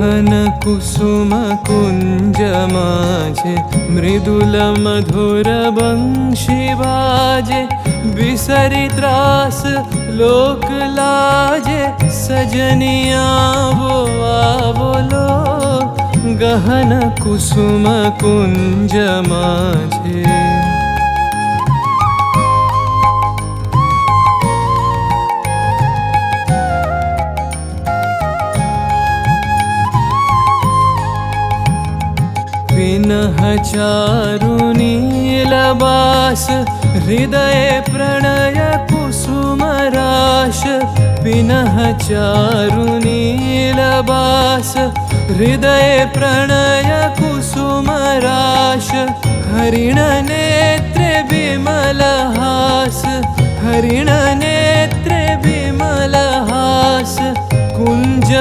गहन कुसुम कुंज माझे मृदुल मधुर बंशी बाजे बिसरी त्रास लोक लाजे सजनिया वो बोलो गहन कुसुम कुंज माझे। पिनह चारु नीलबास हृदय प्रणय कुसुम राश पिनह चारु नीलबास हृदय प्रणय कुसुम राश हरिण नेत्रे विमल हास हरिण नेत्रे विमल हास कुंज